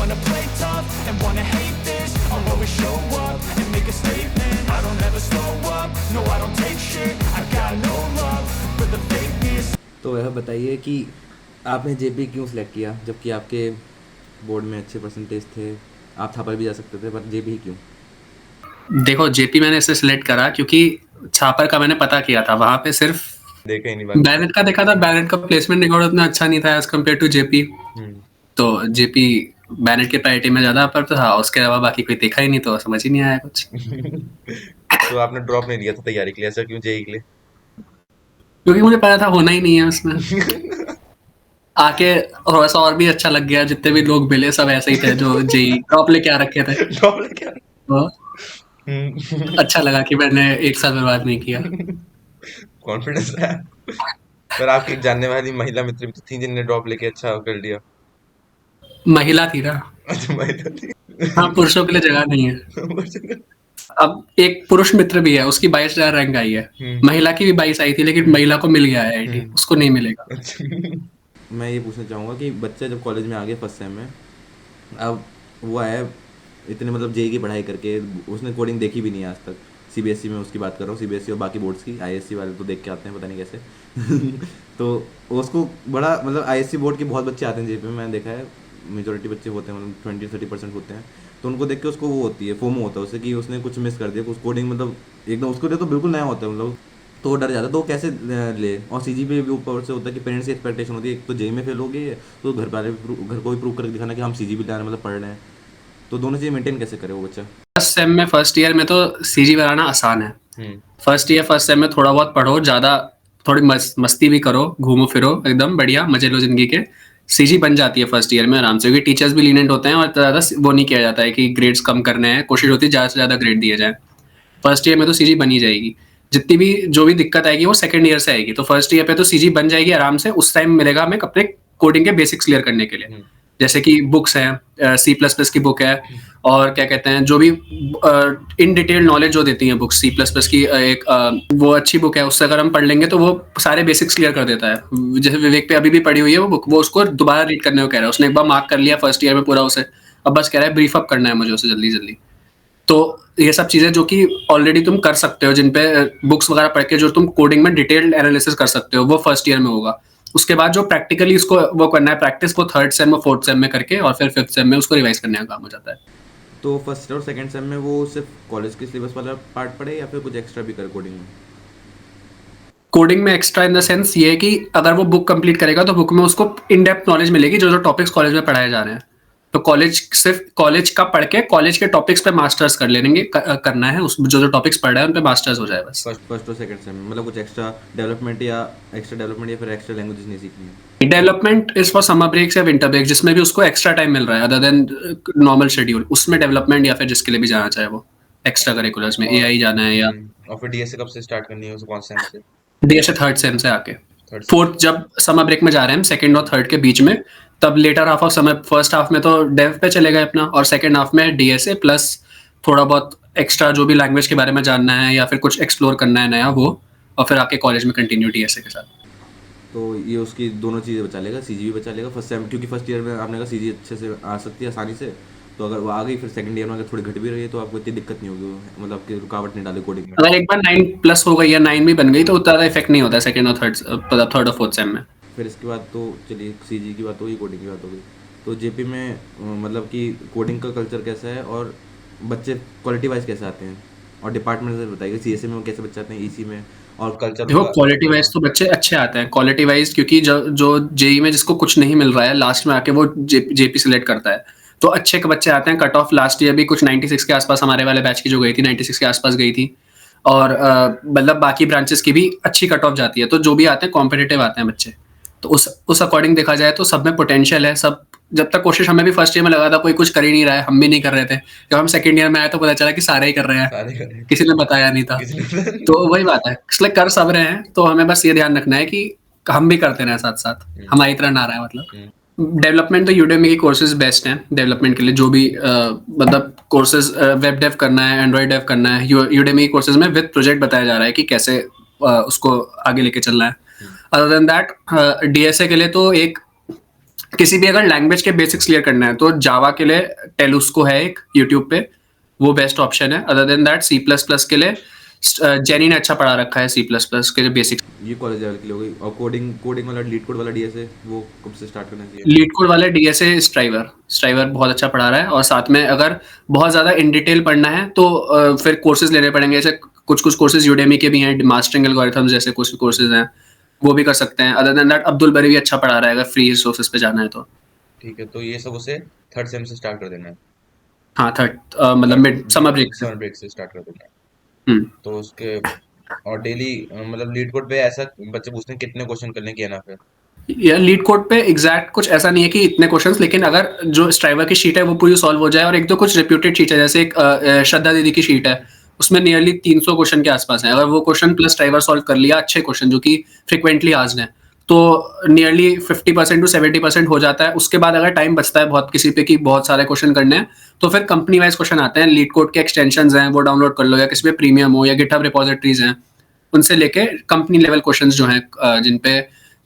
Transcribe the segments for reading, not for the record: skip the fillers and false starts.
wanna play tough and wanna hate this, I'll always show up and make a statement. I don't ever slow up, no I don't take shit. I got no love for the fakeness. तो यह बताइए कि आपने JP क्यों select किया, जबकि आपके board में अच्छे परसेंटेज थे, आप थापर भी जा सकते थे, पर जेपी क्यों? देखो जेपी मैंने इसे सिलेक्ट करा क्योंकि छापर का मैंने पता किया था, वहां पे सिर्फ देखा ही नहीं बाकी। बैलेट का देखा था, बैलेट का प्लेसमेंट रिकॉर्ड उतना अच्छा नहीं था एज कम्पेयर टू जेपी, तो जेपी बैलेट के प्रायोरिटी में ज्यादा पर था, उसके अलावा बाकी कोई देखा ही नहीं तो समझ ही नहीं आया कुछ। तो आपने ड्रॉप नहीं लिया था तैयारी के लिए, ऐसा क्यों जेई के लिए? क्योंकि मुझे पता था होना ही नहीं है उसमें। आके थोड़ा सा और भी अच्छा लग गया, जितने भी लोग मिले सब ऐसे ही थे जो जेई ड्रॉप लेके आ रखे थे, ड्रॉप लेके तो अच्छा लगा कि मैंने एक साल बर्बाद नहीं किया। कॉन्फिडेंस है। पर आपकी एक जानने वाली महिला मित्र भी तो थी जिनने ड्रॉप लेके अच्छा कर लिया। महिला थी ना, अच्छा महिला थी। हाँ पुरुषों के लिए जगह नहीं है। अब एक पुरुष मित्र भी है, उसकी 22,000 रैंक आई है, महिला की भी 22 आई थी, लेकिन महिला को मिल गया है आईआईटी, उसको नहीं मिलेगा। मैं ये पूछना चाहूँगा कि बच्चा जब कॉलेज में आ गया फर्स्ट सेम में, अब वो आया इतने मतलब जेई की पढ़ाई करके, उसने कोडिंग देखी भी नहीं है आज तक। सीबीएसई में उसकी बात कर रहा हूँ, सीबीएसई और बाकी बोर्ड्स की, आईएससी वाले तो देख के आते हैं पता नहीं कैसे। तो उसको बड़ा मतलब आईएससी बोर्ड के बहुत बच्चे आते हैं जेपी में, मैंने देखा है मेजोरिटी बच्चे होते हैं, मतलब 20-30% होते हैं, तो उनको देख के उसको वो होती है, फोमो होता है उसे कि उसने कुछ मिस कर दिया, कुछ कोडिंग मतलब एकदम उसको लिए तो बिल्कुल नया होता है, मतलब तो वो डर जाता है, तो वो कैसे ले। और सीजी पे भी ऊपर से होता है कि पेरेंट्स की एक्सपेक्टेशन होती है, एक तो जेई में फेल हो गई है तो घर वाले घर को भी प्रूव करके दिखाना कि हम सीजी भी ला रहे हैं, मतलब पढ़ रहे हैं, तो दोनों चीज़ मेंटेन कैसे करे वो बच्चा? फर्स्ट सेम में फर्स्ट ईयर में तो सीजी बनाना आसान है। फर्स्ट ईयर फर्स्ट सेम में थोड़ा बहुत पढ़ो, ज्यादा थोड़ी मस्ती भी करो, घूमो फिरो एकदम बढ़िया, मजे लो जिंदगी के, सीजी बन जाती है फर्स्ट ईयर में आराम से, क्योंकि टीचर्स भी लीनेंट होते हैं और ज्यादा वो नहीं किया जाता है कि ग्रेड्स कम करने हैं, कोशिश होती है ज्यादा से ज्यादा ग्रेड दिए जाए। फर्स्ट ईयर में तो सीजी बनी जाएगी, जितनी भी जो भी दिक्कत आएगी वो सेकंड ईयर से आएगी, तो फर्स्ट ईयर पे तो सीजी बन जाएगी आराम से, उस टाइम मिलेगा हमें अपने कोडिंग के बेसिक्स क्लियर करने के लिए, जैसे कि बुक्स हैं, C++ की बुक है, और क्या कहते हैं जो भी इन डिटेल नॉलेज जो देती हैं बुक्स, C++ की एक वो अच्छी बुक है, उससे अगर हम पढ़ लेंगे तो वो सारे बेसिक्स क्लियर कर देता है। जैसे विवेक पे अभी भी पढ़ी हुई है वो बुक, वो उसको दोबारा रीड करने को कह रहा है, उसने एक बार मार्क कर लिया फर्स्ट ईयर में पूरा उसे, अब बस कह रहा है ब्रीफ अप करना है मुझे उसे जल्दी जल्दी। तो ये सब चीजें जो कि ऑलरेडी तुम कर सकते हो, जिन पे बुक्स वगैरह पढ़ के जो तुम कोडिंग में डिटेल्ड एनालिसिस कर सकते हो, वो फर्स्ट ईयर में होगा। उसके बाद जो प्रैक्टिकली इसको वो करना है प्रैक्टिस, वो थर्ड सेम और फोर्थ सेम में करके, और फिर फिफ्थ सेम में उसको रिवाइज करने का काम हो जाता है। तो फर्स्ट और सेकंड सेम में वो सिर्फ कॉलेज के सिलेबस वाला पार्ट पढ़े या फिर कुछ एक्स्ट्रा भी करे कोडिंग में? कोडिंग में एक्स्ट्रा इन द सेंस ये है कि अगर वो बुक कंप्लीट करेगा तो बुक में उसको इन डेप्थ नॉलेज मिलेगी, जो जो टॉपिक्स कॉलेज में पढ़ाए जा रहे हैं, तो कॉलेज सिर्फ कॉलेज का पढ़ के कॉलेज के टॉपिक्स पे मास्टर्स कर लेंगे, करना है उस जो जो टॉपिक्स पढ़ रहे हैं उन पे मास्टर्स हो जाए बस। फर्स्ट और सेकंड सेम में मतलब कुछ एक्स्ट्रा डेवलपमेंट या फिर एक्स्ट्रा लैंग्वेजेस नहीं सीखनी है? Development is for summer breaks या विंटर ब्रेक, जिसमें भी उसको एक्स्ट्रा टाइम मिल रहा है अदर देन नॉर्मल शेड्यूल, उसमें डेवलपमेंट या फिर जिसके लिए भी जाना चाहे वो एक्स्ट्रा करिकुलर्स में, एआई जाना है या और फिर डीएसए कब से स्टार्ट करनी है, उसे कौन सेम से? डीएसए थर्ड सेम से आके, फोर्थ जब समर ब्रेक में जा रहे हैं हम, सेकंड और थर्ड के बीच में, तब later half of summer, first half में तो डेव पे चलेगा अपना, और सेकंड हाफ में डीएसए प्लस थोड़ा बहुत एक्स्ट्रा जो भी लैंग्वेज के बारे में जानना है या फिर कुछ एक्सप्लोर करना है नया वो, और फिर आके कॉलेज में कंटिन्यू डीएसए के साथ। तो ये उसकी दोनों चीज़ें बचा लेगा, सीजी भी बचा लेगा फर्स्ट सेम, क्योंकि फर्स्ट ईयर में आपने कहा सीजी अच्छे से आ सकती है आसानी से, तो अगर वो आ गई फिर सेकंड ईयर में अगर थोड़ी घट भी रही है तो आपको इतनी दिक्कत नहीं होगी, मतलब आपकी रुकावट नहीं डाले कोडिंग में। अगर एक बार 9+ हो गई या 9 भी बन गई तो उतना ज़्यादा इफेक्ट नहीं होता है सेकंड और थर्ड और फोर्थ सेम में। फिर इसके बाद तो चलिए सीजी की बात हो गई, कोडिंग की बात हो गई, तो जेपी में मतलब कि कोडिंग का कल्चर कैसा है और बच्चे क्वालिटी वाइज कैसे आते हैं, और डिपार्टमेंट से बताइए सीएसए में वो कैसे बच्चे आते हैं, ईसी में, और कल्चर। देखो क्वालिटी वाइज तो बच्चे अच्छे आते हैं, क्वालिटी वाइज क्योंकि जो जेई में जिसको कुछ नहीं मिल रहा है लास्ट में आके वो जेपी सिलेक्ट करता है, तो अच्छे के बच्चे आते हैं। कट ऑफ लास्ट ईयर भी कुछ 96 के आसपास हमारे वाले बैच की जो गई थी, 96 के आसपास गई थी, और मतलब बाकी ब्रांचेस की भी अच्छी कट ऑफ जाती है, तो जो भी आते हैं कॉम्पिटिटिव आते हैं बच्चे, तो उस अकॉर्डिंग देखा जाए तो सब में पोटेंशियल है। सब जब तक कोशिश हमें भी फर्स्ट ईयर में लगा था कोई कुछ कर ही नहीं रहा है, हम भी नहीं कर रहे थे, जब हम सेकंड ईयर में आए तो पता चला कि सारे ही कर रहे हैं, किसी ने बताया नहीं था। तो वही बात है, इसलिए कर सब रहे हैं, तो हमें बस ये ध्यान रखना है कि हम भी करते रहे साथ साथ, हमारी तरह ना रहा है। मतलब डेवलपमेंट तो यूडेमी की कोर्सेज बेस्ट हैं डेवलपमेंट के लिए, जो भी मतलब कोर्सेज वेब डेव करना है, एंड्रॉइड डेव करना है, यूडेमी की कोर्सेज में विद प्रोजेक्ट बताया जा रहा है कि कैसे उसको आगे लेके चलना है। अदर देन दैट डीएसए के लिए तो एक किसी भी अगर लैंग्वेज के बेसिक्स क्लियर करना है तो जावा के लिए टेलुस्को है एक यूट्यूब पे, वो बेस्ट ऑप्शन है. Other than that C plus plus के लिए जेनी ने अच्छा पढ़ा रखा है सी प्लस प्लस के जो बेसिक्स. ये कॉलेज लेवल के लिए हो गई. और कोडिंग कोडिंग वाला लीड कोड वाला डीएसए वो कब से स्टार्ट करना चाहिए? लीड कोड वाले डीएसए स्ट्राइवर बहुत अच्छा पढ़ा रहा है. और साथ में अगर बहुत ज़्यादा इन डिटेल पढ़ना है तो फिर कोर्सेज लेने पड़ेंगे. जैसे कुछ कोर्सेज यूडेमी के भी हैं, मास्टरिंग एल्गोरिथम्स जैसे कुछ कोर्सेज हैं, वो भी कर सकते हैं. अदर देन दैट अब्दुल बरी भी अच्छा पढ़ा रहा है अगर फ्री रिसोर्सेज पे जाना है तो. ठीक है, तो ये सब उसे थर्ड सेम से स्टार्ट कर देना है, हाँ थर्ड मतलब मिड समर ब्रेक से. समर ब्रेक से स्टार्ट कर देना है. तो उसके और डेली मतलब लीड कोड पे ऐसा बच्चे पूछते हैं कितने क्वेश्चन करने की है ना फिर? या लीड कोड पे एग्जैक्ट कुछ ऐसा नहीं है कि इतने क्वेश्चंस, लेकिन अगर जो स्ट्राइवर की शीट है वो पूरी सॉल्व हो जाए और एक दो कुछ रिप्यूटेड शीट है जैसे एक श्रद्धा दीदी की शीट है उसमें नियरली 300 क्वेश्चन के आसपास है. अगर वो क्वेश्चन प्लस स्ट्राइवर सॉल्व कर लिया अच्छे क्वेश्चन जो कि फ्रिक्वेंटली आस्क्ड हैं तो नियरली 50% टू 70% हो जाता है. उसके बाद अगर टाइम बचता है बहुत किसी पे कि बहुत सारे क्वेश्चन करने हैं तो फिर कंपनी वाइज क्वेश्चन आते हैं. लीड कोड के एक्सटेंशंस हैं वो डाउनलोड कर लो, या किसी पे प्रीमियम हो या गिटहब रिपोजिटरीज हैं उनसे लेके कंपनी लेवल क्वेश्चंस जो हैं जिन पे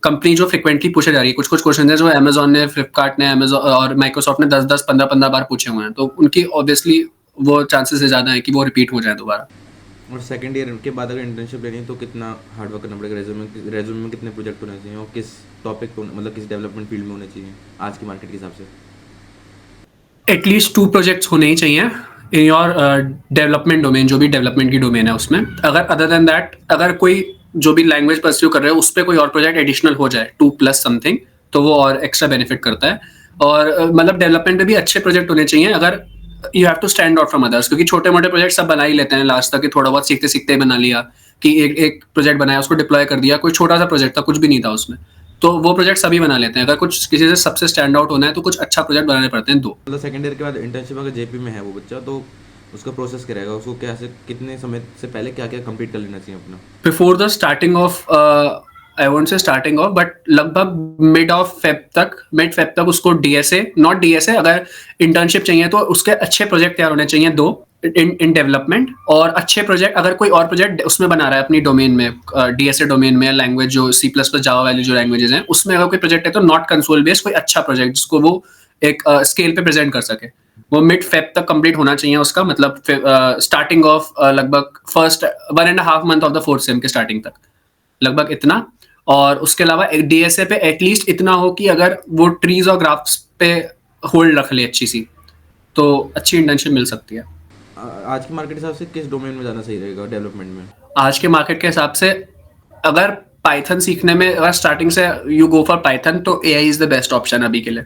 कंपनी जो फ्रिक्वेंटली पूछे जा रही है. कुछ कुछ क्वेश्चन है जो अमेजोन ने, फ्लिपकार्ट ने, अमेजोन और माइक्रोसॉफ्ट ने 10-10, 15-15 बार पूछे हुए हैं तो उनकी ऑब्वियसली वो चांसेस ज़्यादा है कि वो रिपीट हो जाए दोबारा. और सेकंड ईयर के बाद अगर इंटर्नशिप लेनी है तो कितना हार्ड वर्क करना पड़ेगा? रेज्यूमे में कितने प्रोजेक्ट होने चाहिए और किस टॉपिक पे मतलब किस डेवलपमेंट फील्ड में होने चाहिए आज की मार्केट के हिसाब से? एटलीस्ट 2 प्रोजेक्ट्स होने ही चाहिए इन योर डेवलपमेंट डोमेन, जो भी डेवलपमेंट की डोमेन है उसमें. अगर अदर देन दैट अगर कोई जो भी लैंग्वेज परस्यू कर रहे हो उस पर कोई और प्रोजेक्ट एडिशनल हो जाए 2 प्लस समथिंग तो वो और एक्स्ट्रा बेनिफिट करता है. और मतलब डेवलपमेंट में भी अच्छे प्रोजेक्ट होने चाहिए अगर you have to stand out from others, क्योंकि छोटे मोटे प्रोजेक्ट सब बना ही लेते हैं लास्ट तक कि थोड़ा बहुत सीखते सीखते ही बना लिया कि एक प्रोजेक्ट बनाया उसको डिप्लॉय कर दिया. कोई छोटा सा प्रोजेक्ट था, कुछ भी नहीं था उसमें, तो वो प्रोजेक्ट सभी बना लेते हैं. अगर कुछ किसी से सबसे स्टैंड आउट होना है तो कुछ अच्छा प्रोजेक्ट बनाने पड़ते हैं 2. मतलब सेकंड ईयर के बाद इंटर्नशिप अगर जेपी में है वो बच्चा तो उसका प्रोसेस क्या रहेगा? उसको कैसे कितने समय से पहले क्या क्या कंप्लीट कर लेना चाहिए अपना? Before the starting of I won't say starting of but लगभग मिड फेब तक उसको डीएसए नॉट डीएसए अगर इंटर्नशिप चाहिए तो उसके अच्छे प्रोजेक्ट तैयार होने चाहिए 2 इन डेवलपमेंट. और अच्छे प्रोजेक्ट अगर कोई और प्रोजेक्ट उसमें बना रहा है अपनी डोमेन में, डीएसए डोमेन में, लैंग्वेज जो सी प्लस प्लस जावा वाली जो लैंग्वेजेस हैं उसमें अगर कोई प्रोजेक्ट है तो नॉट कंसोल बेस्ड, कोई अच्छा प्रोजेक्ट जिसको वो एक स्केल पे प्रेजेंट कर सके. वो मिड फेब तक कंप्लीट होना चाहिए उसका, मतलब स्टार्टिंग ऑफ लगभग first 1.5 month of the 4th same के स्टार्टिंग तक लगभग इतना. और उसके अलावा एक डीएसए पे एटलीस्ट इतना हो कि अगर वो ट्रीज और ग्राफ्स पे होल्ड रख ले अच्छी सी तो अच्छी इंटर्नशिप मिल सकती है. आज की मार्केट के हिसाब से किस डोमेन में जाना सही रहेगा डेवलपमेंट में? आज के मार्केट के हिसाब से अगर पाइथन सीखने में अगर स्टार्टिंग से यू गो फॉर पाइथन तो AI is the best option अभी के लिए,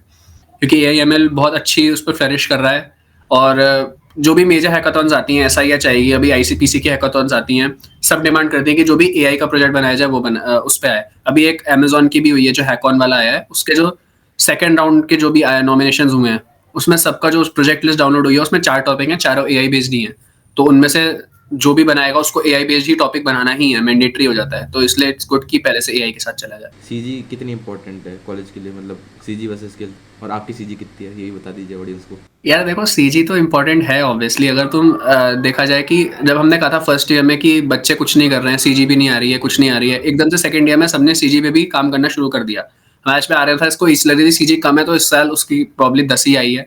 क्योंकि एआई एमएल बहुत अच्छी उस पर फ्लरिश कर रहा है. और जो भी मेजर हैकाथॉन्स आती हैं, SIH आएगी, अभी ICPC की हैकाथॉन्स आती हैं, सब डिमांड करती हैं कि जो भी एआई का प्रोजेक्ट बनाया जाए वो उस पर आए. अभी एक अमेजोन की भी हुई है जो हैकॉन वाला आया है, उसके जो सेकंड राउंड के जो भी नॉमिनेशन हुए हैं उसमें सबका जो प्रोजेक्ट लिस्ट डाउनलोड हुई है उसमें 4 टॉपिक हैं, चारों एआई बेस्ड ही हैं. तो उनमें से जो भी बनाएगा उसको एआई बेस्ड ही टॉपिक बनाना ही है, मैंडेटरी हो जाता है. तो इसलिए इट्स गुड कि पहले से एआई के साथ चला जाए. सीजी कितनी इंपॉर्टेंट है कॉलेज के लिए? मतलब सीजी वर्सेस स्किल, और आपकी सीजी कितनी है यही बता दीजिए ऑडियंस को. यार देखो सीजी तो इम्पोर्टेंट है ऑब्वियसली. अगर तुम देखा जाए कि जब हमने कहा था फर्स्ट ईयर में कि बच्चे कुछ नहीं कर रहे हैं, सीजी भी नहीं आ रही है, कुछ नहीं आ रही है, एकदम से सेकंड ईयर में सबने सीजी पे भी काम करना शुरू कर दिया. मैच पे आ रहा था इसको इस लग रही थी सीजी कम है तो इस साल उसकी प्रॉब्ली 10 ही आई है,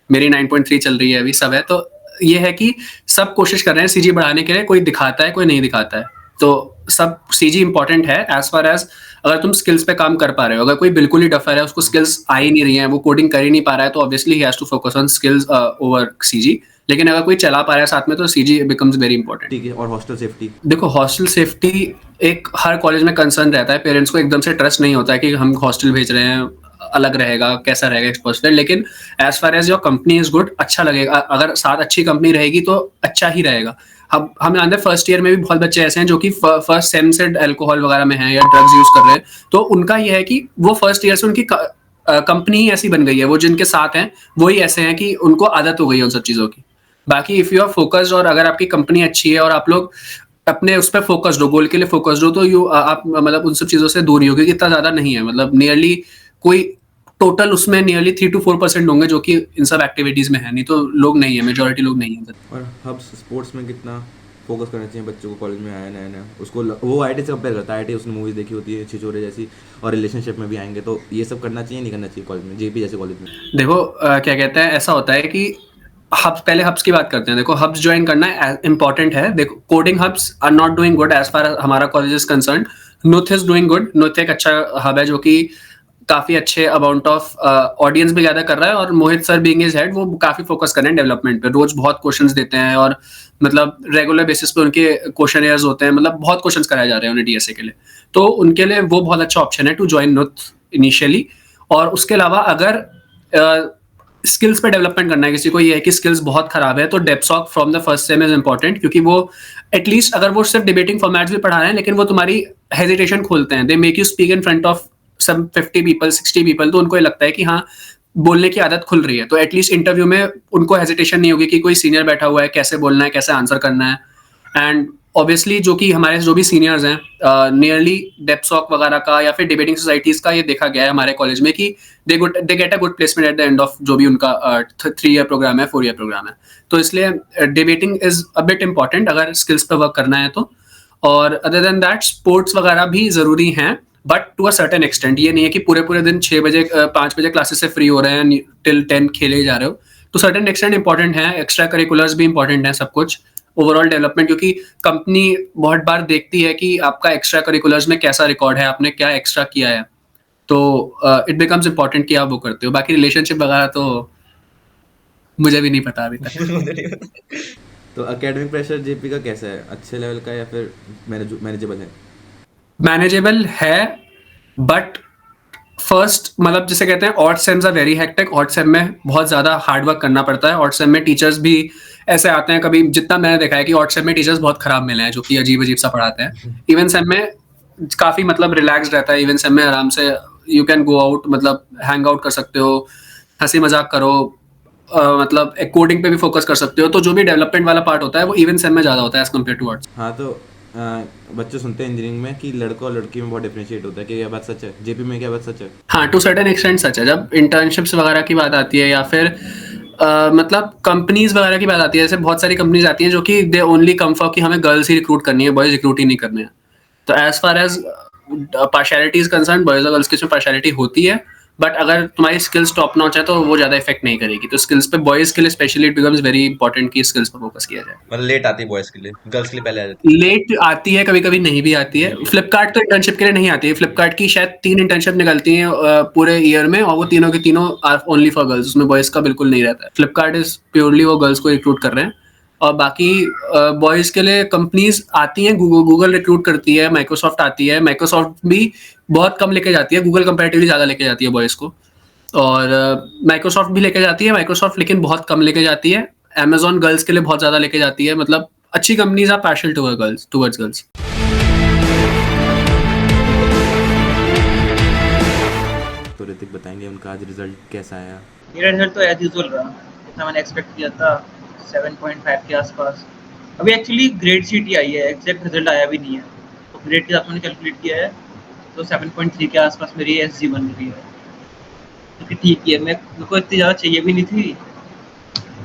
मेरी 9.3 चल रही है अभी सब है. तो ये है कि सब कोशिश कर रहे हैं सीजी बढ़ाने के लिए, कोई दिखाता है कोई नहीं दिखाता है. तो सब सीजी इंपॉर्टेंट है एज फार एज अगर तुम स्किल्स पे काम कर पा रहे हो. अगर कोई बिल्कुल ही डफर है, उसको स्किल्स आ ही नहीं रही है, वो कोडिंग कर ही नहीं पा रहा है तो ऑब्वियसली ही has to focus on skills over CG. लेकिन अगर कोई चला पा रहा है साथ में तो सीजी बिकम्स वेरी इंपॉर्टेंट. ठीक है. और हॉस्टल सेफ्टी? देखो हॉस्टल सेफ्टी एक हर कॉलेज में कंसर्न रहता है. पेरेंट्स को एकदम से ट्रस्ट नहीं होता है कि हम हॉस्टल भेज रहे हैं, अलग रहेगा, कैसा रहेगा एक्सपोजर. लेकिन as far as your company is good, अच्छा लगेगा. अगर साथ अच्छी कंपनी रहेगी तो अच्छा ही रहेगा. अब हम अंदर फर्स्ट ईयर में भी बहुत बच्चे ऐसे हैं जो कि फर्स्ट सेम से अल्कोहल वगैरह में हैं या ड्रग्स यूज कर रहे हैं. तो उनका ये है कि वो फर्स्ट ईयर से उनकी कंपनी ही ऐसी बन गई है, वो जिनके साथ हैं वही ऐसे हैं कि उनको आदत हो गई है उन सब चीज़ों की. बाकी इफ़ यू आर फोकस्ड और अगर आपकी कंपनी अच्छी है और आप लोग अपने उस पर फोकस्ड हो, गोल के लिए फोकस्ड हो, तो आप मतलब उन सब चीज़ों से दूर ही हो, क्योंकि इतना ज़्यादा नहीं है. मतलब नियरली कोई टोटल उसमें नियरली 3 to 4% होंगे जो कि इन सब एक्टिविटीज़ में है, नहीं तो लोग नहीं है, मेजॉरिटी लोग नहीं है. और हब्स स्पोर्ट्स में कितना फोकस करना चाहिए बच्चों को, कॉलेज में आया नया नया उसको वो आईटी से कंपेयर करता है, आईटी उसने मूवीज़ देखी होती है छिछोरे जैसी, और रिलेशनशिप में भी आएंगे, तो ये सब करना चाहिए नहीं करना चाहिए कॉलेज में, जेपी जैसे कॉलेज में? देखो क्या कहते हैं, ऐसा होता है कि हब्स, पहले हब्स की बात करते हैं। देखो हब्स ज्वाइन करना इंपॉर्टेंट है। देखो coding hubs are not doing good as far हमारा कॉलेज इज कंसर्न। नुथ इज डूइंग गुड। नुथ एक अच्छा हब है जो कि काफी अच्छे अमाउंट ऑफ ऑडियंस भी ज्यादा कर रहा है, और मोहित सर बीइंग हिज हेड वो काफी फोकस कर रहे हैं डेवलपमेंट पे। रोज बहुत क्वेश्चंस देते हैं, और मतलब रेगुलर बेसिस पे उनके क्वेश्चन एयर्स होते हैं, मतलब बहुत क्वेश्चंस कराए जा रहे हैं उन्हें डीएसए के लिए। तो उनके लिए वो बहुत अच्छा ऑप्शन है टू ज्वाइन नुथ इनिशियली। और उसके अलावा अगर स्किल्स पे डेवलपमेंट करना है किसी को, ये है कि स्किल्स बहुत खराब है, तो डेप्सॉक from the first sem is important, क्योंकि वो एटलीस्ट अगर वो सिर्फ डिबेटिंग फॉर्मेट्स भी पढ़ा रहे हैं, लेकिन वो तुम्हारी हेजिटेशन खोलते हैं। They make you speak in front of some 50 people 60 people, तो उनको ये लगता है कि हाँ बोलने की आदत खुल रही है, तो एटलीस्ट इंटरव्यू में उनको हेजिटेशन नहीं होगी कि कोई सीनियर बैठा हुआ है, कैसे बोलना है, कैसे आंसर करना है। एंड ऑब्वियसली जो कि हमारे जो भी सीनियर्स हैं, नियरली डेप्सॉक वगैरह का या फिर डिबेटिंग सोसाइटीज का ये देखा गया है हमारे कॉलेज में कि they get a good placement at the end of जो भी उनका 3 ईयर प्रोग्राम है, 4 ईयर प्रोग्राम है। तो इसलिए debating is a bit important अगर स्किल्स पे वर्क करना है तो। और अदर देन दैट स्पोर्ट्स वगैरह भी जरूरी हैं, but to a certain extent. ये नहीं है कि पूरे पूरे दिन 6 बजे 5 बजे क्लासेस से फ्री हो रहे हैं टिल 10 खेले ही जा रहे हो। तो सर्टेन एक्सटेंट इंपॉर्टेंट है, एक्स्ट्रा करिकुलर्स भी इंपॉर्टेंट है, सब कुछ ओवरऑल डेवलपमेंट, क्योंकि कंपनी बहुत बार देखती है कि आपका एक्स्ट्रा करिकुलर्स में कैसा रिकॉर्ड है, आपने क्या एक्स्ट्रा किया है। तो इट बिकम्स इंपॉर्टेंट कि आप वो करते हो। बाकी रिलेशनशिप वगैरह तो मुझे भी नहीं पता अभी तक। तो एकेडमिक प्रेशर जेपी का कैसा है, अच्छे लेवल का या फिर मैनेजेबल है? मैनेजेबल है, बट फर्स्ट मतलब जिसे कहते हैं odd sems are very hectic. Odd sem में बहुत ज्यादा हार्ड वर्क करना पड़ता है। ऑड सेम में टीचर्स भी ऐसे आते हैं, कभी जितना मैंने देखा है कि ऑड सेम में टीचर्स बहुत खराब मिले हैं जो कि अजीब अजीब सा पढ़ाते हैं। इवन सेम में काफी मतलब रिलैक्स रहता है। इवन सेम में आराम से यू कैन गो आउट, मतलब हैंग आउट कर सकते हो, हंसी मजाक करो, मतलब कोडिंग पे भी फोकस कर सकते हो। तो जो भी डेवलपमेंट वाला पार्ट होता है वो इवन सेम में ज्यादा होता है एज कम्पेयर टू ऑड। हाँ, तो बच्चे सुनते हैं इंजीनियरिंग में कि लड़का और लड़की में बहुत डिफरेंशिएट होता है, कि यह बात सच है? जेपी में क्या बात सच है? हाँ, टू सर्टेन एक्सटेंट सच है। जब इंटर्नशिप्स वगैरह की बात आती है या फिर मतलब कंपनीज वगैरह की बात आती है, जैसे बहुत सारी कंपनीज आती हैं जो कि दे ओनली कम फॉर कि हमें गर्ल्स ही रिक्रूट करनी है, बॉयज रिक्रूट ही नहीं करने हैं। तो as far as partiality is concern, boys और गर्ल्स की इसमें पार्शियलिटी होती है, बट अगर तुम्हारी स्किल्स टॉप नॉच है तो वो ज्यादा इफेक्ट नहीं करेगी। तो स्किल्स पे बॉयज के लिए specially it becomes very important कि स्किल्स पर फोकस किया जाए। मतलब लेट आती है बॉयज के लिए, गर्ल्स के लिए पहले आ जाती लेट आती है, कभी कभी नहीं भी आती है। फ्लिपकार्ट तो इंटर्नशिप के लिए नहीं आती है। फ्लिपकार्ट की शायद 3 इंटर्नशिप निकलती हैं पूरे ईयर में, और वो तीनों के तीनों आर ओनली फॉर गर्ल्स, उसमें बॉयज का बिल्कुल नहीं रहता है। फ्लिपकार्ट इज प्योरली वो गर्ल्स को रिक्रूट कर रहे हैं। और बाकी बॉयज के लिए कंपनीज आती हैं, गूगल रिक्रूट करती है, माइक्रोसॉफ्ट आती है। माइक्रोसॉफ्ट भी बहुत कम लेके जाती है, गूगल कंपैरेटिवली ज्यादा लेके जाती है बॉयज को। और माइक्रोसॉफ्ट भी लेके जाती है, माइक्रोसॉफ्ट लेकिन बहुत कम लेके जाती है। अमेजॉन गर्ल्स के लिए बहुत ज्यादा लेके जाती है। मतलब अच्छी companies are partial towards girls. तो ऋतिक बताएंगे उनका आज रिजल्ट कैसा आया? मेरा रिजल्ट तो एज यूजुअल रहा, जितना मैंने एक्सपेक्ट किया था, 7.5 के आसपास। अभी एक्चुअली ग्रेड शीट ही आई है, एग्जैक्ट रिजल्ट आया भी नहीं है। तो ग्रेड के साथ मैंने कैलकुलेट किया है, तो 7.3 के आसपास मेरी एसजी बन रही है, क्योंकि ठीक ही है। मेरे को इतनी ज़्यादा चाहिए भी नहीं थी,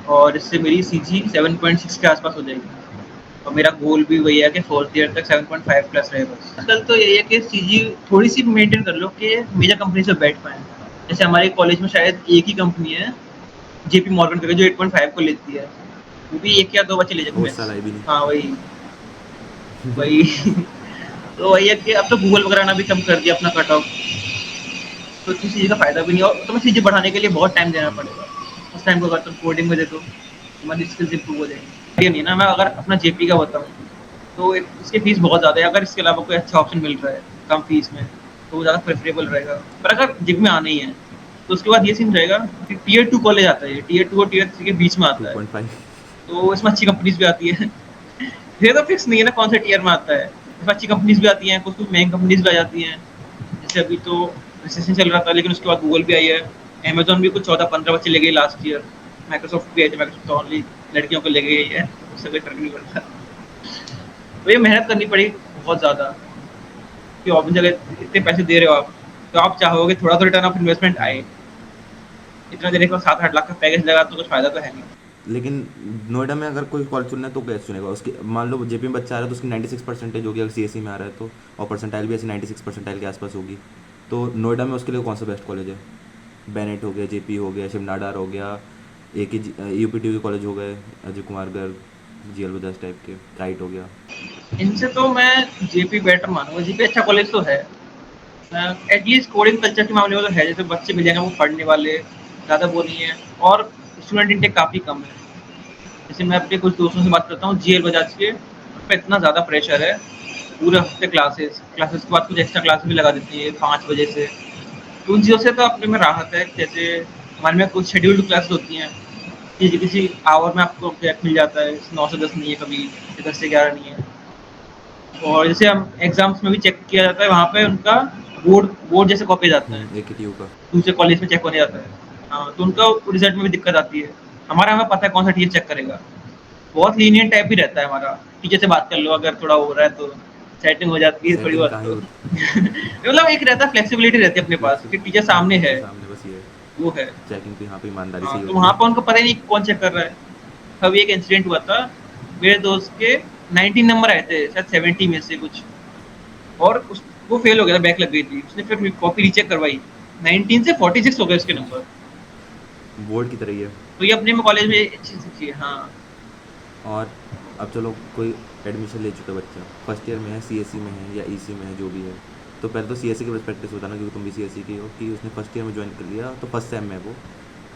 और इससे मेरी सीजी 7.6 के आसपास हो जाएगी। और मेरा गोल भी वही है कि 4th ईयर तक 7.5 प्लस रहे बस। आजकल तो यही है कि सीजी थोड़ी सी मेंटेन कर लो कि मेजर कंपनी से बैठ पाएँ। जैसे हमारे कॉलेज में शायद एक ही कंपनी है, जेपी मॉर्गन करके, जो 8.5 को लेती है। वो भी 1 या 2 बच्चे ले जाते वो साल आई भी नहीं। हाँ वही वही तो वही है कि अब तो गूगल वगैरह ने भी कम कर दिया अपना कट ऑफ, तो किसी चीज़ का फायदा भी नहीं। और तुम्हें चीज़ें बढ़ाने के लिए बहुत टाइम देना पड़ेगा। उस टाइम को अगर तुम कोडिंग में दे दो, तुम्हारी स्किल्स इंप्रूव हो जाएगी। ये नहीं ना, मैं अगर अपना जेपी का बताऊँ तो इसकी फीस बहुत ज़्यादा है। अगर इसके अलावा कोई अच्छा ऑप्शन मिल रहा है कम फीस में, तो वो ज़्यादा प्रेफरेबल रहेगा। पर अगर जेपी में आना ही है तो उसके बाद ये सीन रहेगा कि टियर 2 कॉलेज आता है, टियर 2 और टियर 3 के बीच में आता है, 2.5 तो इसमें अच्छी कंपनीज भी आती है। ये तो फिक्स नहीं है ना कौन से टियर में आता है। इसमें अच्छी कंपनीज भी आती हैं, कुछ कुछ महंगी कंपनीज भी आ जाती हैं। जैसे अभी तो रिसेशन चल रहा था, लेकिन उसके बाद गूगल भी आई है, अमेजॉन भी कुछ 14-15 बच्चे ले गई लास्ट ईयर, माइक्रोसॉफ्ट भी आई थी, माइक्रोसॉफ्ट तो ओनली लड़कियों को ले गई है, उससे कोई फर्क नहीं पड़ता। तो ये मेहनत करनी पड़ी बहुत ज़्यादा, कि आप जगह इतने पैसे दे रहे हो आप, तो आप चाहोगे थोड़ा तो रिटर्न ऑफ इन्वेस्टमेंट आए। इतना देने के बाद 7-8 लाख का पैकेज लगा तो कुछ फ़ायदा तो है नहीं। लेकिन नोएडा में अगर कोई कॉलेज चुनना है तो कैसे चुनेगा? उसकी मान लो जेपी में बच्चा आ रहा है तो उसकी 96 परसेंटेज होगी अगर सीएससी में आ रहा है तो, और परसेंटाइल भी ऐसे 96 परसेंटाइल के आसपास होगी। तो नोएडा में उसके लिए कौन सा बेस्ट कॉलेज है? बेनेट हो गया, जेपी हो गया, शिव नाडार हो गया, एक ही यूपीटी के कॉलेज हो गए, अजय कुमार गर्ग, जीएल बजाज टाइप के, काइट हो गया। इनसे तो मैं जेपी बेटर मानूंगा। जेपी अच्छा कॉलेज तो है, एटलीस्ट कोडिंग कल्चर के मामले में तो है, जैसे बच्चे मिल जाएंगे वो पढ़ने वाले, ज़्यादा वो नहीं है, और स्टूडेंट इंटेक काफ़ी कम है। जैसे मैं अपने कुछ दोस्तों से बात करता हूँ जीएल बजाज के, उस पर इतना ज़्यादा प्रेशर है, पूरे हफ्ते क्लासेस क्लासेस के बाद कुछ एक्स्ट्रा क्लासेस भी लगा देती है 5 बजे से। तो उन चीज़ों से तो अपने में राहत है। जैसे हमारे में कुछ शेड्यूल्ड क्लासेस होती हैं, किसी किसी आवर में आपको गैप मिल जाता है, 9 से 10 नहीं है कभी, 10 से 11 नहीं है। और जैसे हम एग्जाम्स में भी चेक किया जाता है, वहाँ पे उनका बोर्ड बोर्ड जैसे कॉपी जाता है, एक ही ट्यू का। दूसरे कॉलेज में चेक होने जाता है। हाँ, तो उनका रिजल्ट में भी दिक्कत आती है। हमारा हमें पता है कौन सा टीचर चेक करेगा, बहुत लीनियंट टाइप भी रहता है हमारा। टीचर से बात कर लो, अगर थोड़ा हो रहा है तो सेटिंग हो जाती है थोड़ी सेटिंग बहुत कहाँ ही तो। होती मतलब एक रहता है, फ्लेक्सिबिलिटी रहती है अपने पास कि टीचर हाँ, सामने है, टीचर सामने बस ये वो है। चेकिंग तो यहाँ पे ईमानदारी से हाँ, ही तो होती वहाँ है। पर उनको पता ही नहीं कौन चेक कर रहा है। अभी एक इंसिडेंट हुआ था, मेरे दोस्त के 19 नंबर आए थे शायद 70 में से कुछ, और वो फेल हो गया था, बैक लग गई थी। उसने फिर कॉपी रीचेक करवाई, 19 से 46 हो गए उसके नंबर। बोर्ड की तरह ही है। तो ये अपने में कॉलेज में अच्छी चीज़ है। हाँ, और अब चलो कोई एडमिशन ले चुका है बच्चा, फर्स्ट ईयर में है, सीएससी में है या ईसी में है, जो भी है, तो पहले तो सीएससी के परस्पेक्टिव से बताना, क्योंकि तुम भी सीएससी की हो, कि उसने फर्स्ट ईयर में ज्वाइन कर लिया तो फर्स्ट सेम में वो,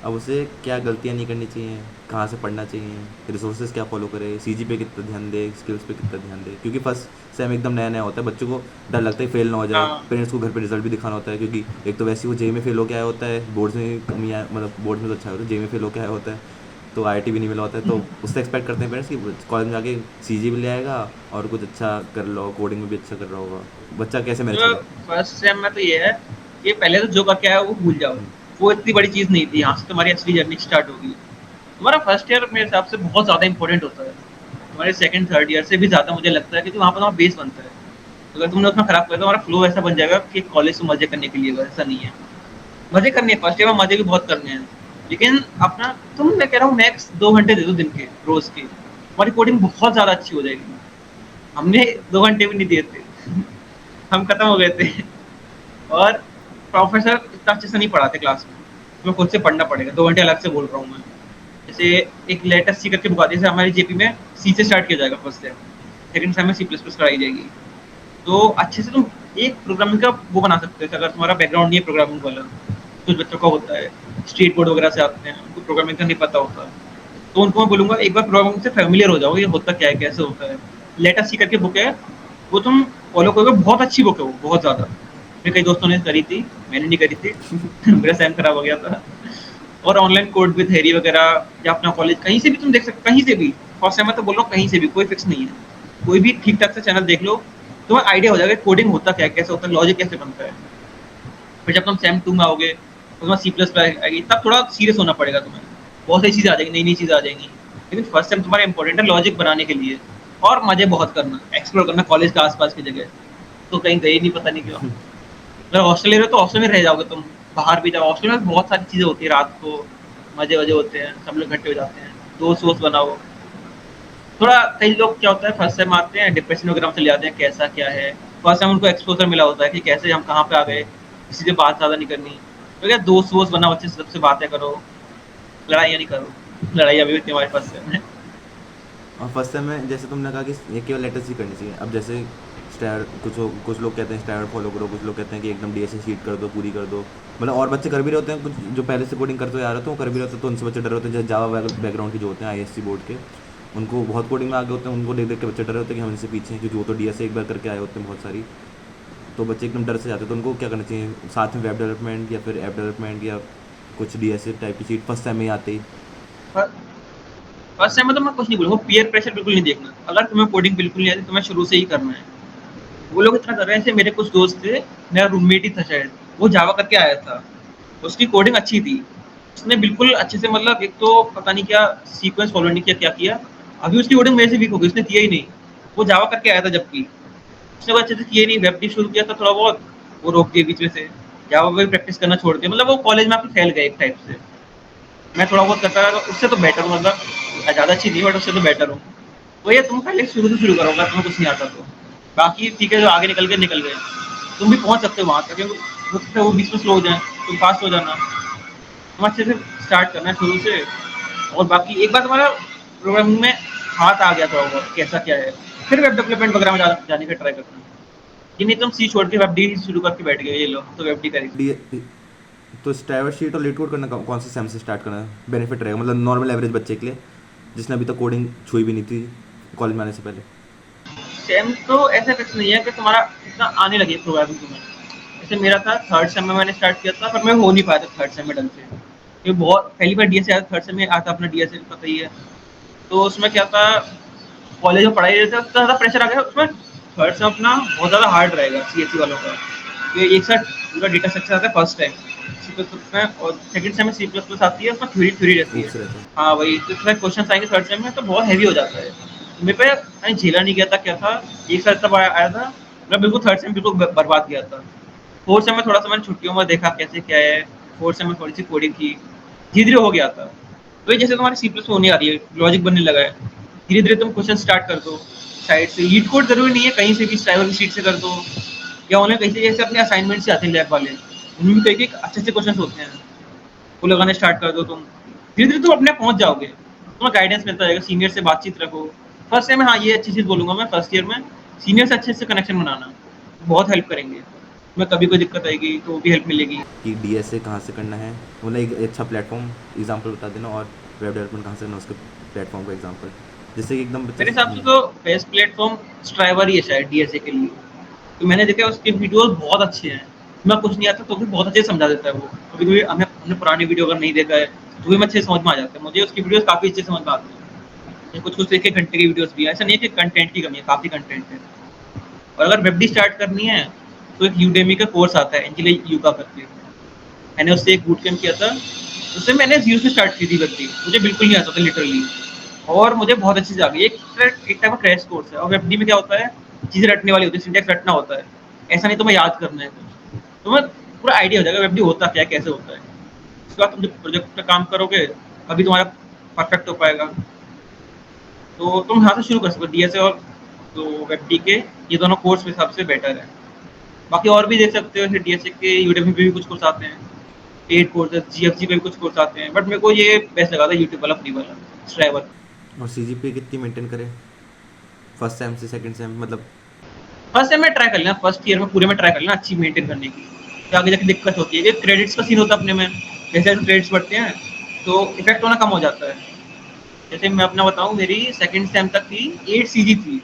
अब उसे क्या गलतियाँ नहीं करनी चाहिए, कहाँ से पढ़ना चाहिए, रिसोर्सेज क्या फॉलो करे, सीजी पे कितना ध्यान दे, स्किल्स पे कितना ध्यान दे, क्योंकि फर्स्ट सेम एकदम नया नया होता है, बच्चों को डर लगता है फेल ना हो जाए, हाँ, पेरेंट्स को घर पे रिजल्ट भी दिखाना होता है, क्योंकि एक तो वैसे ही वो जेई में फेल होकर आया होता है, बोर्ड्स में कमी आया, मतलब बोर्ड में तो अच्छा होता है, जेई में फेल होकर आया होता है, तो आईआईटी भी नहीं मिला होता है, तो उससे एक्सपेक्ट करते हैं पेरेंट्स कि कॉलेज में जाके सीजी भी ले आएगा और कुछ अच्छा कर लो, कोडिंग में भी अच्छा कर रहा होगा, बच्चा कैसे मैनेज तो करे? फर्स्ट सेम में तो ये है कि पहले तो जो करके आया वो भूल जाओ, वो इतनी बड़ी चीज़ नहीं थी। यहाँ से तुम्हारी असली जर्नी स्टार्ट होगी। तुम्हारा फर्स्ट ईयर मेरे हिसाब से बहुत ज़्यादा इंपॉर्टेंट होता है, तुम्हारे सेकंड थर्ड ईयर से भी ज़्यादा मुझे लगता है, क्योंकि वहाँ पर तुम्हारा बेस बनता है। अगर तुमने उतना खराब किया तो हमारा फ्लो ऐसा बन जाएगा कि कॉलेज से मजे करने के लिए, ऐसा नहीं है। मजे करने हैं, फर्स्ट ईयर में मजे भी बहुत करने हैं, लेकिन अपना तुम, मैं कह रहा हूँ मैक्स 2 घंटे दे दो दिन के, रोज के, हमारी कोडिंग बहुत ज़्यादा अच्छी हो जाएगी। हमने 2 घंटे भी नहीं दिए थे, हम खत्म हो गए थे। और प्रोफेसर इतना अच्छे से नहीं पढ़ाते क्लास में, तुम्हें खुद से पढ़ना पड़ेगा। 2 घंटे अलग से बोल रहा हूँ मैं। जैसे एक लेटेस्ट सी करके बुक आती है, जैसे हमारी जेपी में सी से स्टार्ट किया जाएगा फर्स्ट सेम, सेकंड सेम में सी प्लस प्लस कराई जाएगी। तो अच्छे से तुम एक प्रोग्रामिंग का वो बना सकते हो, अगर तुम्हारा बैकग्राउंड नहीं है प्रोग्रामिंग वाला। कुछ बच्चों का होता है, स्ट्रीट बोर्ड वगैरह से आते हैं, उनको प्रोग्रामिंग का नहीं पता होता, तो उनको मैं बोलूँगा एक बार प्रोग्रामिंग से फेमिलियर हो जाओ, ये होता क्या है, कैसे होता है। लेटेस्ट सी करके बुक है, वो तुम फॉलो करोगे, बहुत अच्छी बुक है वो, बहुत ज़्यादा। मेरे कई दोस्तों ने करी थी, मैंने नहीं करी थी। मेरा सेम खराब हो गया था। और ऑनलाइन कोड विद थ्योरी वगैरह, या अपना कॉलेज कहीं से भी तुम देख सकते, कहीं से भी। फर्स्ट सेम में तो बोल रहा हूँ, कहीं से भी, कोई फिक्स नहीं है। कोई भी ठीक ठाक से चैनल देख लो, तुम्हें आइडिया हो जाएगा कोडिंग होता क्या है, कैसे होता है, लॉजिक कैसे बनता है। फिर जब तुम सेम 2 में आओगे, उसमें सी प्लस आएगी, तब थोड़ा सीरियस होना पड़ेगा तुम्हें। बहुत सारी चीज़ें आ जाएंगी, नई नई चीज़ें आ जाएंगी। लेकिन फर्स्ट टाइम तुम्हारा इंपॉर्टेंट है लॉजिक बनाने के लिए, और मज़े बहुत करना, एक्सप्लोर करना कॉलेज के आसपास की जगह। तो कहीं गए नहीं, पता नहीं क्यों। अगर हॉस्टल ले रहे हो तो हॉस्टल में रह जाओगे तुम, बाहर भी जाओ। हॉस्टल में बहुत सारी चीज़ें होती है, रात को मज़े वजे होते हैं, सब लोग इकट्ठे हो जाते हैं, दोस्त वोस्त बनाओ। थोड़ा कई लोग क्या होता है, फर्स्ट टाइम आते हैं डिप्रेशन वगैरह में चले जाते हैं, कैसा क्या है। फर्स्ट टाइम उनको एक्सपोजर मिला होता है कि कैसे हम कहाँ पे आ गए, किसी से बात ज़्यादा नहीं करनी। तो क्या, दोस्त वोस्त बनाओ, अच्छे से सबसे बातें करो, लड़ाइयाँ नहीं करो। लड़ाई अभी भी होती है हमारे फर्स्ट टाइम में। और फर्स्ट सेम में जैसे तुमने कहा कि ये केवल लेटेस्ट ही करनी चाहिए, अब जैसे स्टैंडर्ड, कुछ लोग कहते हैं स्टैंडर्ड फॉलो करो, कुछ लोग कहते हैं कि एकदम डीएसए शीट कर दो, पूरी कर दो, मतलब और बच्चे कर भी रहे होते हैं, कुछ जो पहले से कोडिंग करते हुए आ रहे होते हैं वो कर भी रहे होते हैं, तो उनसे बच्चे डर रहे होते हैं, जैसे जावा बैकग्राउंड के जो होते हैं आईएससी बोर्ड के, उनको बहुत कोडिंग में आगे होते हैं, उनको देख देख के बच्चे डर रहे होते हैं कि हम इनसे पीछे हैं, क्योंकि वो तो डीएसए एक बार करके आए होते हैं बहुत सारी, तो बच्चे एकदम डर से जाते हैं। तो उनको क्या करना चाहिए, साथ में वेब डेवलपमेंट या फिर ऐप डेवलपमेंट या कुछ डीएसए टाइप की चीज़ फर्स्ट टाइम में ही आते ही? फर्स्ट टाइम में तो मैं कुछ नहीं बोलूँगा, पीयर प्रेशर बिल्कुल नहीं देखना। अगर तुम्हें कोडिंग बिल्कुल नहीं आती, तुम्हें शुरू से ही करना है। वो लोग इतना कर रहे हैं, जैसे मेरे कुछ दोस्त थे, मेरा रूममेट ही था शायद, वो जावा करके आया था, उसकी कोडिंग अच्छी थी, उसने बिल्कुल अच्छे से, मतलब एक तो पता नहीं क्या सीक्वेंस फॉलो नहीं किया, क्या किया, अभी उसकी कोडिंग मेरे से वीक हो गई, उसने किया ही नहीं। वो जावा करके आया था, जबकि उसने वो अच्छे से किया ही नहीं। वेब भी शुरू किया था थोड़ा बहुत, वो रोक दिया बीच में से, जावा भी प्रैक्टिस करना छोड़ दिया, मतलब वो कॉलेज में आपको फैल गए एक टाइप से। मैं थोड़ा बहुत करता रहा, तो उससे तो बेटर हूँ, मतलब ज़्यादा अच्छी नहीं बट उससे तो बेटर हूँ। तो ये तुम पहले शुरू से शुरू करो, अगर तुम्हें कुछ नहीं आता तो। बाकी ठीक है, जो आगे निकल गए, तुम भी पहुँच सकते हो वहाँ तक, क्योंकि हो सकता है वो बीच में स्लो हो जाए, तुम फास्ट हो जाना। तुम अच्छे से स्टार्ट करना है शुरू से। और बाकी एक बार तुम्हारा प्रोग्रामिंग में हाथ आ गया थोड़ा बहुत कैसा क्या है, फिर वेब डेवलपमेंट वगैरह में जाने का ट्राई करना। ये नहीं तुम सी छोड़ के वेब डी शुरू करके बैठ गए, ये लो तो वेब डी करेंगे। डी तो स्ट्राइवर शीट और लीड कोड करना कौन से सेम से स्टार्ट करना है बेनिफिट रहेगा, मतलब नॉर्मल एवरेज बच्चे के लिए जिसने अभी तक कोडिंग छुई भी नहीं थी कॉलेज में आने से पहले? सेम तो ऐसा कुछ नहीं है कि तुम्हारा इतना आने लगे प्रोग्रामिंग तुम्हें। जैसे मेरा था थर्ड सेम में मैंने स्टार्ट किया था, पर मैं हो नहीं पाया था थर्ड सेम में ढंग से, क्योंकि बहुत पहली बार डीएसए आया, थर्ड सेम में आता अपना डीएसए पता ही है। तो उसमें क्या था, कॉलेज में पढ़ाई रहता है, उतना ज़्यादा प्रेशर आ गया उसमें। थर्ड सेम अपना बहुत ज़्यादा हार्ड रहेगा सीएससी वालों का, क्योंकि एक साथ पूरा डेटा स्ट्रक्चर आता है first time C plus plus में, और सेकंड सेम में सी प्लस प्लस आती है, उसमें थ्योरी थ्योरी रहती है। ऊप्स रहता है। हाँ वही, तो इसमें क्वेश्चन आएंगे थर्ड सेम में तो बहुत हैवी हो जाता है। मेरे पे मैंने झेला नहीं गया था, क्या था, एक साथ तब आया था, मैं बिल्कुल थर्ड सेम बिल्कुल बर्बाद गया था। फोर्थ सेम में थोड़ा सा मैंने छुट्टियों में देखा कैसे क्या है, फोर्थ सेम में थोड़ी सी कोडिंग की, धीरे धीरे हो गया था। तो ये जैसे तुम्हारी सी प्लस होने आ रही है, लॉजिक बनने लगा है, धीरे धीरे तुम क्वेश्चन स्टार्ट कर दो साइड से। लीड कोड जरूरी नहीं है, कहीं से भी स्ट्राइवर की शीट से कर दो, या उन्हें कहीं से, जैसे अपने असाइनमेंट से आते हैं लैब वाले, उनमें भी कई कई अच्छे अच्छे क्वेश्चन होते हैं, वो लगाने स्टार्ट कर दो तुम। धीरे धीरे तुम अपने पहुंच जाओगे, तुम्हें गाइडेंस मिलता रहेगा, सीनियर से बातचीत रखो। फर्स्ट ईयर में हाँ ये अच्छी चीज़ बोलूंगा मैं, फर्स्ट ईयर में सीनियर से अच्छे से कनेक्शन बनाना, बहुत हेल्प करेंगे। तुम्हें कभी कोई दिक्कत आएगी तो वो भी हेल्प मिलेगी। कि डीएसए कहाँ से करना है, मतलब एक अच्छा प्लेटफॉर्म एग्जांपल बता देना, और वेब डेवलपमेंट कहाँ से करना उसके प्लेटफॉर्म का एग्जांपल, जिससे कि एकदम बच्चा मेरे हिसाब से तो बेस्ट प्लेटफॉर्म स्ट्राइवर ही है शायद डीएसए के लिए। तो मैंने देखा उसके वीडियोस बहुत अच्छे हैं, मैं कुछ नहीं आता तो भी बहुत अच्छे से समझा देता है वो। कभी कभी हमें हमने पुरानी वीडियो अगर नहीं देखा है तो भी मैं अच्छे से समझ में आ जाता है, मुझे उसकी वीडियोस काफ़ी अच्छे से समझ में आती हैं। कुछ कुछ एक एक घंटे की वीडियोस भी है, ऐसा नहीं है कि कंटेंट की कमी है, काफ़ी कंटेंट है। और अगर वेब डी स्टार्ट करनी है तो एक यूडेमी का कोर्स आता है एंजिला यूका करके, मैंने उससे एक बूट कैम्प किया था। उससे मैंने जीरो से स्टार्ट की थी वेब डी, मुझे बिल्कुल नहीं आता था लिटरली, और मुझे बहुत अच्छी चीज़ आ गई। एक टाइप का क्रैश कोर्स है। और वेब डी में क्या होता है, चीज़ें रटने वाली होती है, सिंटैक्स रटना होता है, ऐसा नहीं तुम्हें याद करना है कुछ, तुम्हें पूरा आइडिया हो जाएगा वेब डी होता क्या है, कैसे होता है। उसके बाद तुम जब प्रोजेक्ट पे काम करोगे अभी तुम्हारा परफेक्ट हो पाएगा। तो तुम यहाँ से शुरू कर सकते हो डीएसए और तो वेब डी के, ये दोनों कोर्स मेरे हिसाब से बेटर है। बाकी और भी देख सकते हो, जैसे डीएसए के यूडेमी पे भी कुछ कोर्स आते हैं, पेड कोर्सेज, जीएफजी पे भी कुछ कोर्स आते हैं, बट मेरे को ये बेस्ट लगा था यूट्यूब वाला फ्री वाला स्ट्राइवर। और सीजीपीए कितनी मेंटेन करें फर्स्ट सेम से सेकंड सेम, मतलब फर्स्ट सेम में ट्राई कर लेना, फर्स्ट ईयर में पूरे में ट्राई कर लेना अच्छी मेंटेन करने की, तो आगे जाके दिक्कत होती है। कि क्रेडिट्स का सीन होता है अपने में, जैसे जैसे क्रेडिट्स बढ़ते हैं तो इफेक्ट होना कम हो जाता है। जैसे मैं अपना बताऊँ, मेरी सेकंड सेम तक थी 8 सीजी थी,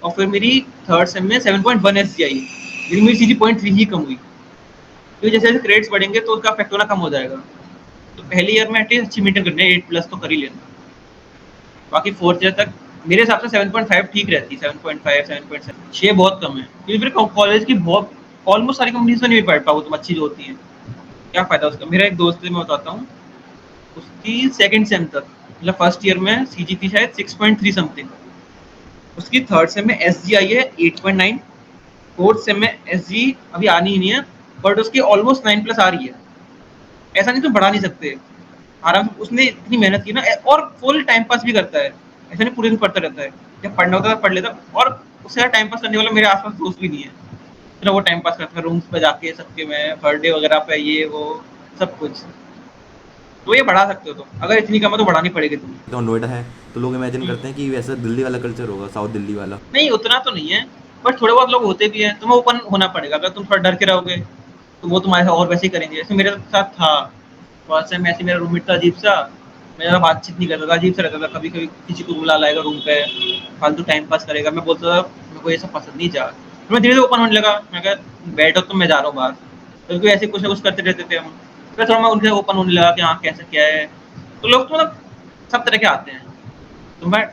और फिर मेरी थर्ड सेम में 7.1 एसजी आई, लेकिन मेरी सीजी 0.3 ही कम हुई, क्योंकि जैसे जैसे क्रेडिट्स बढ़ेंगे तो उसका इफेक्ट होना कम हो जाएगा। तो पहले ईयर में एटलीस्ट अच्छी मेंटेन करनी है, 8 प्लस तो कर ही लेना। बाकी फोर्थ ईयर तक मेरे हिसाब से 7.5 ठीक रहती है, 7.5 7.7, 6 बहुत कम है, क्योंकि फिर कॉलेज की बहुत ऑलमोस्ट सारी कंपनीज में नहीं पढ़ पाओ तुम अच्छी जो होती है, क्या फायदा उसका। मेरा एक दोस्त है, मैं बताता हूँ, उसकी सेकंड सेम तक, मतलब फर्स्ट ईयर में सीजी थी शायद 6.3 समथिंग, उसकी थर्ड सेम में एस जी आई है 8.9, फोर्थ सेम में एस जी अभी आनी ही नहीं है, बट उसकी ऑलमोस्ट 9 प्लस आ रही है। ऐसा नहीं तुम बढ़ा नहीं सकते, आराम से उसने इतनी मेहनत की ना, और फुल टाइम पास भी करता है, ऐसा नहीं पूरे दिन पढ़ता रहता है, जब पढ़ना होता है पढ़ लेता। और उससे ज़्यादा टाइम पास करने वाला मेरे आसपास दोस्त भी नहीं है, इतना वो टाइम पास करता है रूम्स पे जाके सबके में, बर्थडे वगैरह पे, ये वो सब कुछ। तो ये बढ़ा सकते हो तुम, अगर इतनी कम है तो बढ़ानी पड़ेगी तुम्हें। तो नोएडा है तो लोग इमेजिन करते हैं कि वैसा दिल्ली वाला कल्चर होगा, साउथ दिल्ली वाला। नहीं उतना तो नहीं है, बट थोड़े बहुत लोग होते भी हैं, तुम्हें ओपन होना पड़ेगा। अगर तुम थोड़ा डर के रहोगे तो वो तुम्हारे साथ और वैसे ही करेंगे, जैसे मेरे साथ था फर्स्ट टाइम ऐसे। मेरा रूममेट था अजीब सा, मैं ज़्यादा बातचीत नहीं करता था, अजीब सा रहता था, कभी कभी किसी को बुला लाएगा रूम पे, फालतू टाइम पास करेगा। मैं बोलता था मेरे को ये सब पसंद नहीं, जा। फिर मैं धीरे धीरे ओपन होने लगा, मैं कहा बैठो तुम, मैं जा रहा हूँ बाहर। तो क्योंकि ऐसे कुछ ना कुछ करते रहते थे हम, फिर थोड़ा मैं उनके ओपन होने लगा कि हाँ कैसे क्या है। तो लोग तो मतलब सब तरह के आते हैं,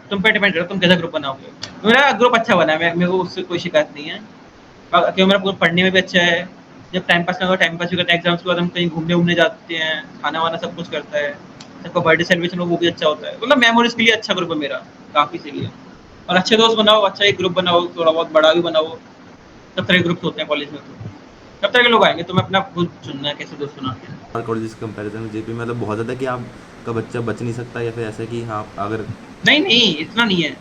तुम पे डिपेंड करो तुम कैसा ग्रुप बनाओगे। मेरा ग्रुप अच्छा बना है, मेरे को उससे कोई शिकायत नहीं है, क्योंकि मेरा ग्रुप पढ़ने में भी अच्छा है। जब टाइम पास करना, टाइम पास भी करते हैं, एग्जाम्स के बाद हम कहीं घूमने घूमने जाते हैं, खाना वाना सब कुछ करता है, सबका बर्थडे सेलिब्रेशन हो वो भी अच्छा होता है। मतलब मेमोरीज के लिए अच्छा ग्रुप है मेरा, काफ़ी सही है। और अच्छे दोस्त बनाओ, अच्छा एक ग्रुप बनाओ, थोड़ा बहुत बड़ा भी बनाओ, सब तरह के ग्रुप्स होते हैं कॉलेज में। तो सब तरह के लोग आएंगे, तुम्हें अपना खुद चुनना है कैसे दोस्त बनाते हैं। और कॉलेज कंपैरिजन में जेपी में मतलब बहुत ज़्यादा कि आपका बच्चा बच नहीं सकता, या फिर ऐसा है कि हाँ अगर नहीं नहीं, इतना नहीं है।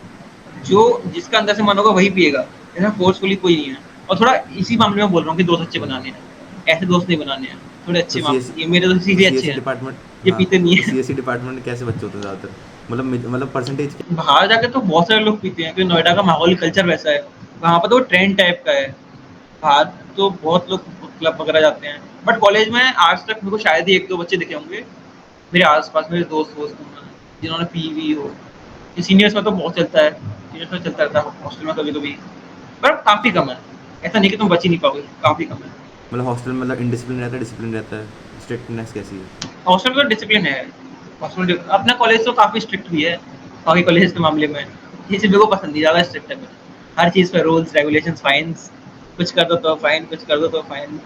जो जिसका अंदर से मन होगा वही पिएगा, ऐसा फोर्सफुली कोई नहीं है। और थोड़ा इसी मामले में बोल रहा हूँ कि दोस्त अच्छे बनाने हैं, ऐसे दोस्त नहीं बनाने हैं, थोड़े तो अच्छे सी एस मामले, ये मेरे दोस्त तो सीधे सी एस अच्छे सी हैं, डिपार्टमेंट, ये हाँ, पीते नहीं तो है। सी एस सी डिपार्टमेंट में कैसे बच्चे होते हैं ज़्यादातर, मतलब परसेंटेज क्या? बाहर जाके तो बहुत सारे लोग पीते हैं, क्योंकि नोएडा का माहौल कल्चर वैसा है, वहाँ पर तो ट्रेंड टाइप का है। बाहर तो बहुत लोग क्लब वगैरह जाते हैं, बट कॉलेज में आज तक मेरे को शायद ही 1-2 बच्चे दिखे होंगे मेरे आस-पास, मेरे दोस्त में, जिन्होंने पी हुई हो। ये सीनियर्स में तो बहुत चलता है, सीनियर्स में चलता रहता है हॉस्टल में कभी-कभी, पर काफ़ी कम है। ऐसा नहीं कि तुम बच ही नहीं पाओगे, काफ़ी कम है। मतलब हॉस्टल में मतलब इनडिसिप्लिन रहता है, डिसिप्लिन रहता है, स्ट्रिक्टनेस कैसी है? हॉस्टल का डिसिप्लिन है, हॉस्टल में अपना कॉलेज तो काफ़ी स्ट्रिक्ट भी है, बाकी कॉलेज के मामले में। ये चीज़ मेरे को पसंद नहीं, ज़्यादा स्ट्रिक्ट है मेरा। हर चीज़ पे रूल्स, रेगुलेशंस, फाइन्स, कुछ कर दो तो फाइन, कुछ कर दो तो फाइन।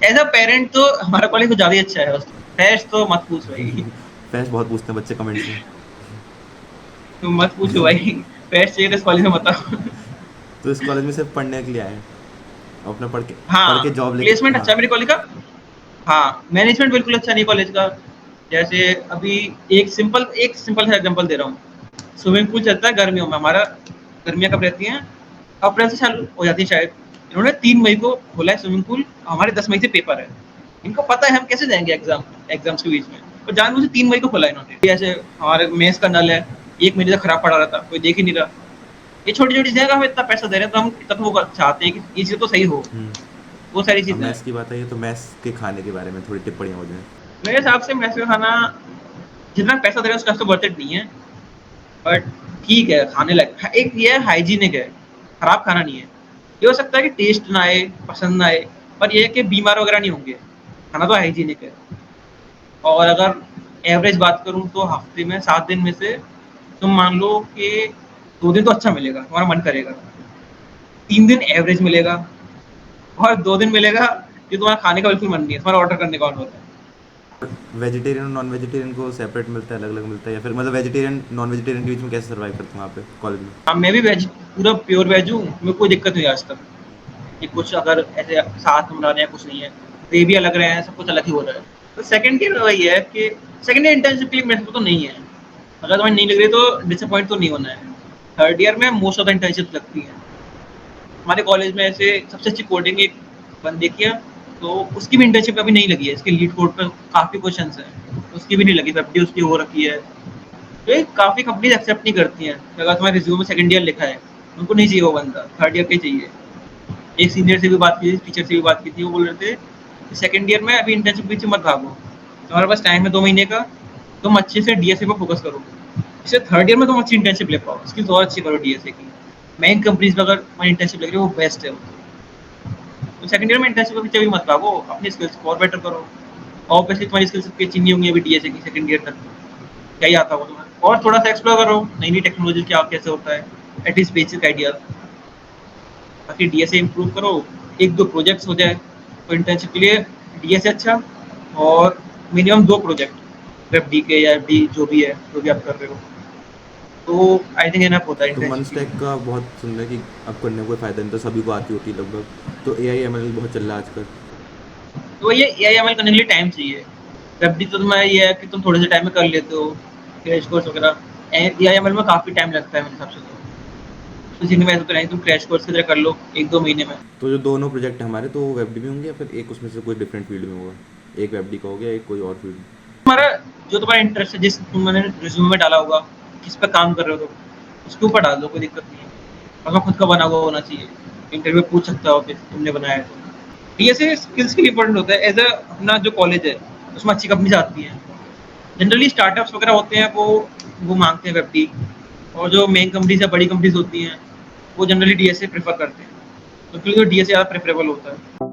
एज़ अ पेरेंट तो हमारा कॉलेज कुछ ज़्यादा ही अच्छा है, फेस्ट तो मत पूछ भाई। फैश बहुत पूछते हैं बच्चे कमेंट्स में। तुम मत पूछो भाई, फेस्ट चाहिए तो इस कॉलेज में मत आओ। तो इस कॉलेज में सिर्फ पढ़ने के लिए आए हैं, अपना पढ़ के हाँ, जॉब लेके, प्लेसमेंट हाँ। अच्छा है मेरे कॉलेज का। हाँ, मैनेजमेंट बिल्कुल अच्छा नहीं कॉलेज का। जैसे अभी एक सिंपल सा एग्जांपल दे रहा हूँ। स्विमिंग पूल चलता है गर्मियों में हमारा, गर्मियाँ कब रहती हैं? अप्रैल से चालू हो जाती है शायद। इन्होंने 3 मई को खोला है स्विमिंग पूल, हमारे 10 मई से पेपर है। इनको पता है हम कैसे जाएँगे एग्ज़ाम्स के बीच में, तो जानबूझ के 3 मई को खोला है इन्होंने। ऐसे हमारे मेस का नल है, 1 महीने से खराब पड़ा रहता, कोई देख ही नहीं रहा। ये छोटी-छोटी चीज़ें, हम इतना पैसा दे रहे हैं तो हम इतना तो वो चाहते हैं कि ये चीज़ तो सही हो, वो सारी अब चीज़ें हैं। मैथ्स की बात आई है तो मैथ्स के खाने के बारे में थोड़ी टिप्पणियाँ हो जाए। मेरे हिसाब से मेस का खाना जितना पैसा दे रहे हैं उसका तो वर्थ इट नहीं है, बट ठीक है, खाने लायक है। एक ये है हाइजीनिक है, खराब खाना नहीं है। ये हो सकता है कि टेस्ट ना आए, पसंद ना आए, पर ये है कि बीमार वगैरह नहीं होंगे। खाना तो हाइजीनिक है। और अगर एवरेज बात करूँ तो हफ्ते में 7 दिन में से तुम मान लो कि 2 दिन तो अच्छा मिलेगा, तुम्हारा मन करेगा। 3 दिन एवरेज मिलेगा और 2 दिन मिलेगा कि तुम्हारा खाने का बिल्कुल मन नहीं है, तुम्हारा ऑर्डर करने का मन होता है। वेजिटेरियन और नॉन वेजिटेरियन को सेपरेट मिलता है, अलग अलग मिलता है, या फिर मतलब वेजिटेरियन नॉन वेजिटेरियन के बीच में कैसे सर्वाइव करते हैं वहाँ पे कॉलेज में? हाँ, मैं भी वेज, पूरा प्योर वेज हूँ, मेरे को कोई दिक्कत नहीं है आज तक। कि कुछ अगर ऐसे साथ में बना रहे हैं, कुछ नहीं है, ग्रेवी अलग रहे हैं, सब कुछ अलग ही हो रहा है। तो सेकंड ईयर में वही है कि सेकंड ईयर इंटर्नशिप के लिए मेरे को तो नहीं है। अगर तुम्हें नहीं लग रही तो डिसअपॉइंट तो नहीं होना है। थर्ड ईयर में मोस्ट ऑफ द इंटर्नशिप लगती हैं। हमारे कॉलेज में ऐसे सबसे अच्छी कोडिंग एक बंदे की है, तो उसकी भी इंटर्नशिप अभी नहीं लगी है। इसके लीड कोड पे काफ़ी क्वेश्चंस हैं, उसकी भी नहीं लगी, 50 उसकी हो रखी है। तो ये काफ़ी कंपनीज एक्सेप्ट नहीं करती हैं। अगर तुम्हारे रिज्यूम में सेकंड ईयर लिखा है, उनको नहीं चाहिए वो बंदा, थर्ड ईयर का ही चाहिए। एक सीनियर से भी बात की थी, टीचर से भी बात की थी, वो बोल रहे थे सेकंड ईयर में अभी इंटर्नशिप पीछे मत भागो, तुम्हारे पास टाइम है 2 महीने का, तुम अच्छे से डीएसए पे फोकस करो, इससे थर्ड ईयर में तुम अच्छी इंटर्नशिप ले पाओ, स्किल्स और अच्छी करो डीएसए की। मेन कंपनीज में अगर तुम्हारी इंटर्नशिप लग रही है वो बेस्ट है। तो सेकंड ईयर में इंटर्नशिप के पीछे भी मत भागो, अपनी स्किल्स को और बेटर करो। ऑब्वियसली तुम्हारी स्किल्स सबकी अच्छी नहीं होंगी अभी डीएसए की सेकंड ईयर तक, क्या ही आता होगा तुम्हें, और थोड़ा सा एक्सप्लोर करो नई नई टेक्नोलॉजी क्या कैसे होता है, एटलीस्ट बेसिक आइडिया, ताकि डीएसए इम्प्रूव करो, 1-2 प्रोजेक्ट्स हो जाए। तो इंटर्नशिप के लिए डीएसए अच्छा, और मिनिमम 2 प्रोजेक्ट वेब डी के या एफडी जो भी है, जो भी आप कर रहे हो, तो आई थिंक इनफ होता है तो मन इंटर्नशिप के स्टैक लिए। का बहुत सुन रहे हैं कि अब करने को कोई फ़ायदा नहीं, तो सभी को आती होती है लगभग, तो ए आई एम एल बहुत चल रहा है आजकल। तो ये एआईएमएल करने के लिए टाइम चाहिए। वेब डी तो तुम्हारा ये है कि तुम थोड़े से टाइम में कर लेते हो, क्रैश कोर्स वगैरह। एआईएमएल में काफ़ी टाइम लगता है मेरे हिसाब से। तो जिनमें ऐसा तो नहीं तुम क्रैश कोर्स की तरह कर लो 1-2 महीने में। तो जो दोनों प्रोजेक्ट हैं हमारे, तो वेब डी में होंगे या फिर एक उसमें से कोई डिफरेंट फील्ड में होगा? एक वेब डी का हो गया, एक कोई और फील्ड में। तुम्हारा जो तुम्हारा इंटरेस्ट है, जिस तुमने रिज्यूमे में डाला होगा, किस पे काम कर रहे हो तुम, उसके ऊपर डाल दो, कोई दिक्कत नहीं है। अपना खुद का बना हुआ होना चाहिए, इंटरव्यू पूछ सकता हो कि तुमने बनाया है तो। ये ऐसे स्किल्स के लिए इंपॉर्टेंट होता है। एज अ अपना जो कॉलेज है उसमें अच्छी कंपनीज आती हैं, जनरली स्टार्टअप्स वगैरह होते हैं, वो मांगते हैं वेब डी। और जो मेन कंपनीज या बड़ी कंपनीज होती हैं वो जनरली डीएसए प्रेफर करते हैं, तो फिर तो डीएसए ज़्यादा प्रेफरेबल होता है।